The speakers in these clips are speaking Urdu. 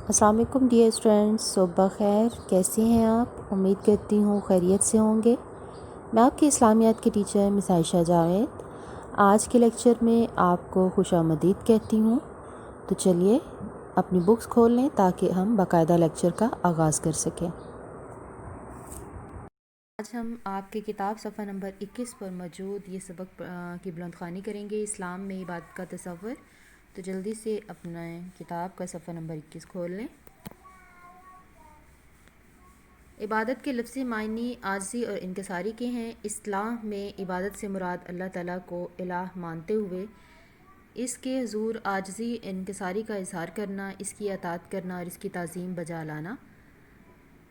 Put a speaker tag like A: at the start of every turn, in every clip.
A: السلام علیکم ڈیئر اسٹوڈنٹس، صبح خیر. کیسے ہیں آپ؟ امید کرتی ہوں خیریت سے ہوں گے. میں آپ کی اسلامیات کی ٹیچر مس عائشہ جاوید آج کے لیکچر میں آپ کو خوش آمدید کہتی ہوں. تو چلیے اپنی بکس کھول لیں تاکہ ہم باقاعدہ لیکچر کا آغاز کر سکیں. آج ہم آپ کی کتاب صفحہ نمبر 21 پر موجود یہ سبق کی بلند خوانی کریں گے، اسلام میں عبادت کا تصور. تو جلدی سے اپنا کتاب کا صفحہ نمبر 21 کھول لیں. عبادت کے لفظی معنی عاجزی اور انکساری کے ہیں. اسلام میں عبادت سے مراد اللہ تعالیٰ کو الہ مانتے ہوئے اس کے حضور عاجزی انکساری کا اظہار کرنا، اس کی اطاعت کرنا اور اس کی تعظیم بجا لانا.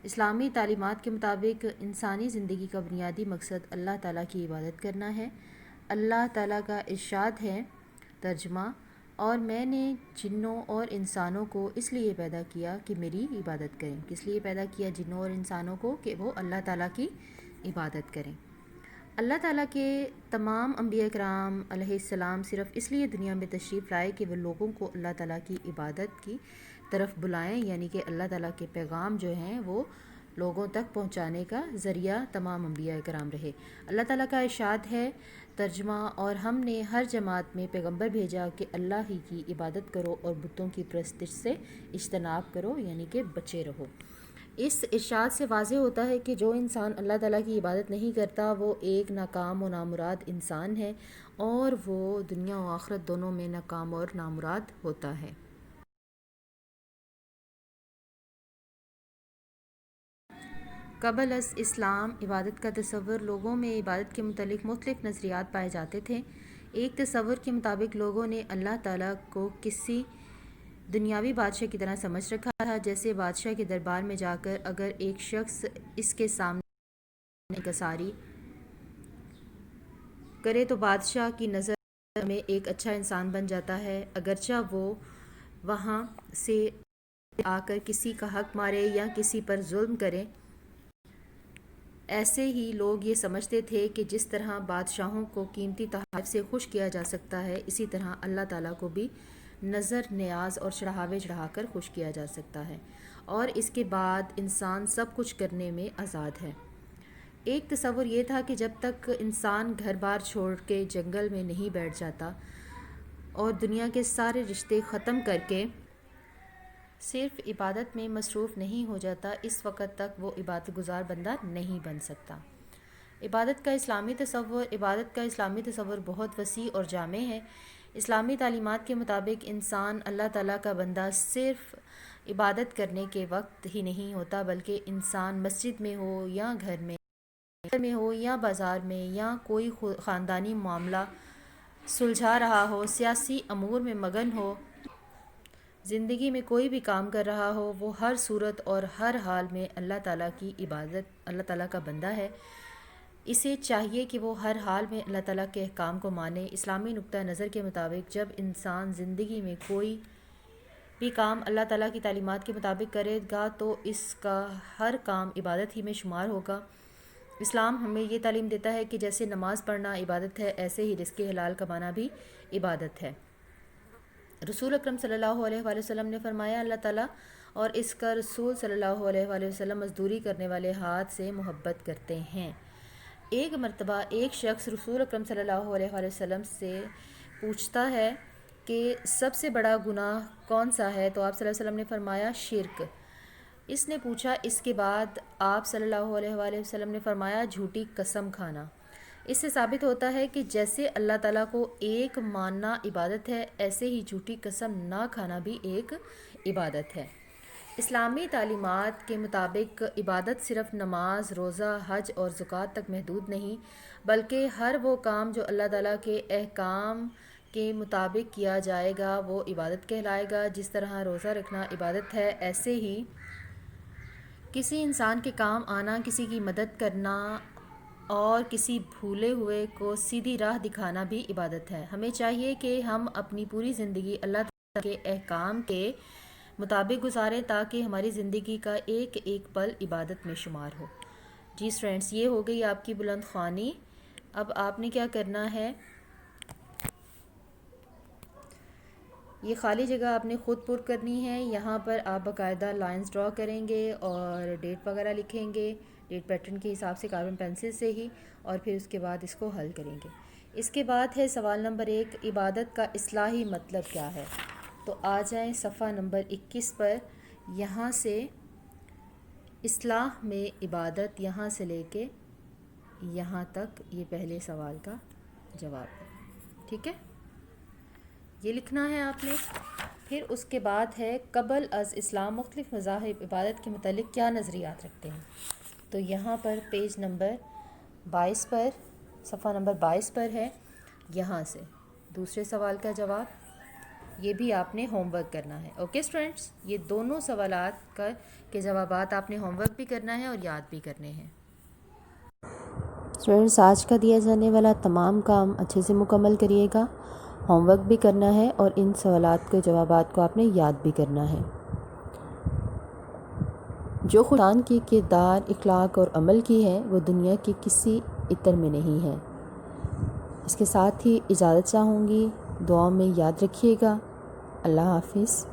A: اسلامی تعلیمات کے مطابق انسانی زندگی کا بنیادی مقصد اللہ تعالیٰ کی عبادت کرنا ہے. اللہ تعالیٰ کا ارشاد ہے، ترجمہ: اور میں نے جنوں اور انسانوں کو اس لیے پیدا کیا کہ میری عبادت کریں. کس لیے پیدا کیا جنوں اور انسانوں کو؟ کہ وہ اللہ تعالیٰ کی عبادت کریں. اللہ تعالیٰ کے تمام انبیاء کرام علیہ السلام صرف اس لیے دنیا میں تشریف لائے کہ وہ لوگوں کو اللہ تعالیٰ کی عبادت کی طرف بلائیں، یعنی کہ اللہ تعالیٰ کے پیغام جو ہیں وہ لوگوں تک پہنچانے کا ذریعہ تمام انبیاء کرام رہے. اللہ تعالیٰ کا ارشاد ہے، ترجمہ: اور ہم نے ہر جماعت میں پیغمبر بھیجا کہ اللہ ہی کی عبادت کرو اور بتوں کی پرستش سے اجتناب کرو، یعنی کہ بچے رہو. اس ارشاد سے واضح ہوتا ہے کہ جو انسان اللہ تعالیٰ کی عبادت نہیں کرتا وہ ایک ناکام و نامراد انسان ہے، اور وہ دنیا و آخرت دونوں میں ناکام اور نامراد ہوتا ہے. قبل از اسلام عبادت کا تصور. لوگوں میں عبادت کے متعلق مختلف نظریات پائے جاتے تھے. ایک تصور کے مطابق لوگوں نے اللہ تعالیٰ کو کسی دنیاوی بادشاہ کی طرح سمجھ رکھا تھا. جیسے بادشاہ کے دربار میں جا کر اگر ایک شخص اس کے سامنے انکساری کرے تو بادشاہ کی نظر میں ایک اچھا انسان بن جاتا ہے، اگرچہ وہ وہاں سے آ کر کسی کا حق مارے یا کسی پر ظلم کرے. ایسے ہی لوگ یہ سمجھتے تھے کہ جس طرح بادشاہوں کو قیمتی تحائف سے خوش کیا جا سکتا ہے، اسی طرح اللہ تعالیٰ کو بھی نظر نیاز اور چڑھاوے چڑھا کر خوش کیا جا سکتا ہے، اور اس کے بعد انسان سب کچھ کرنے میں آزاد ہے. ایک تصور یہ تھا کہ جب تک انسان گھر بار چھوڑ کے جنگل میں نہیں بیٹھ جاتا اور دنیا کے سارے رشتے ختم کر کے صرف عبادت میں مصروف نہیں ہو جاتا، اس وقت تک وہ عبادت گزار بندہ نہیں بن سکتا. عبادت کا اسلامی تصور. عبادت کا اسلامی تصور بہت وسیع اور جامع ہے. اسلامی تعلیمات کے مطابق انسان اللہ تعالیٰ کا بندہ صرف عبادت کرنے کے وقت ہی نہیں ہوتا، بلکہ انسان مسجد میں ہو یا گھر میں ہو یا بازار میں، یا کوئی خاندانی معاملہ سلجھا رہا ہو، سیاسی امور میں مگن ہو، زندگی میں کوئی بھی کام کر رہا ہو، وہ ہر صورت اور ہر حال میں اللہ تعالیٰ کا بندہ ہے. اسے چاہیے کہ وہ ہر حال میں اللہ تعالیٰ کے احکام کو مانے. اسلامی نقطہ نظر کے مطابق جب انسان زندگی میں کوئی بھی کام اللہ تعالیٰ کی تعلیمات کے مطابق کرے گا تو اس کا ہر کام عبادت ہی میں شمار ہوگا. اسلام ہمیں یہ تعلیم دیتا ہے کہ جیسے نماز پڑھنا عبادت ہے، ایسے ہی رزق حلال کمانا بھی عبادت ہے. رسول اکرم صلی اللہ علیہ وآلہ وسلم نے فرمایا، اللہ تعالیٰ اور اس کا رسول صلی اللہ علیہ وآلہ وسلم مزدوری کرنے والے ہاتھ سے محبت کرتے ہیں. ایک مرتبہ ایک شخص رسول اکرم صلی اللہ علیہ وآلہ وسلم سے پوچھتا ہے کہ سب سے بڑا گناہ کون سا ہے؟ تو آپ صلی اللہ علیہ وسلم نے فرمایا، شرک. اس نے پوچھا، اس کے بعد؟ آپ صلی اللہ علیہ وآلہ وسلم نے فرمایا، جھوٹی قسم کھانا. اس سے ثابت ہوتا ہے کہ جیسے اللہ تعالیٰ کو ایک ماننا عبادت ہے، ایسے ہی جھوٹی قسم نہ کھانا بھی ایک عبادت ہے. اسلامی تعلیمات کے مطابق عبادت صرف نماز، روزہ، حج اور زکوٰۃ تک محدود نہیں، بلکہ ہر وہ کام جو اللہ تعالیٰ کے احکام کے مطابق کیا جائے گا وہ عبادت کہلائے گا. جس طرح روزہ رکھنا عبادت ہے، ایسے ہی کسی انسان کے کام آنا، کسی کی مدد کرنا اور کسی بھولے ہوئے کو سیدھی راہ دکھانا بھی عبادت ہے. ہمیں چاہیے کہ ہم اپنی پوری زندگی اللہ تعالیٰ کے احکام کے مطابق گزاریں تاکہ ہماری زندگی کا ایک ایک پل عبادت میں شمار ہو. جی اسٹوڈنٹس، یہ ہو گئی آپ کی بلند خوانی. اب آپ نے کیا کرنا ہے، یہ خالی جگہ آپ نے خود پر کرنی ہے. یہاں پر آپ باقاعدہ لائنز ڈرا کریں گے اور ڈیٹ وغیرہ لکھیں گے ڈیٹ پیٹرن کے حساب سے کاربن پینسل سے ہی, اور پھر اس کے بعد اس کو حل کریں گے. اس کے بعد ہے سوال نمبر 1, عبادت کا اصطلاحی مطلب کیا ہے. تو آ جائیں صفحہ نمبر 21 پر. یہاں سے اصطلاح میں عبادت یہاں سے لے کے یہاں تک یہ پہلے سوال کا جواب ہے. ٹھیک ہے, یہ لکھنا ہے آپ نے. پھر اس کے بعد ہے قبل از اسلام مختلف مذاہب عبادت کے متعلق کیا نظریات رکھتے ہیں. تو یہاں پر پیج نمبر 22 پر, صفحہ نمبر 22 پر ہے. یہاں سے دوسرے سوال کا جواب, یہ بھی آپ نے ہوم ورک کرنا ہے. اوکے اسٹوڈنٹس, یہ دونوں سوالات کے جوابات آپ نے ہوم ورک بھی کرنا ہے اور یاد بھی کرنے ہیں. اسٹوڈنٹس, آج کا دیا جانے والا تمام کام اچھے سے مکمل کریے گا. ہوم ورک بھی کرنا ہے اور ان سوالات کے جوابات کو آپ نے یاد بھی کرنا ہے. جو خدان کی کردار, اخلاق اور عمل کی ہے وہ دنیا کی کسی عطر میں نہیں ہے. اس کے ساتھ ہی اجازت چاہوں گی. دعاؤں میں یاد رکھیے گا. اللہ حافظ.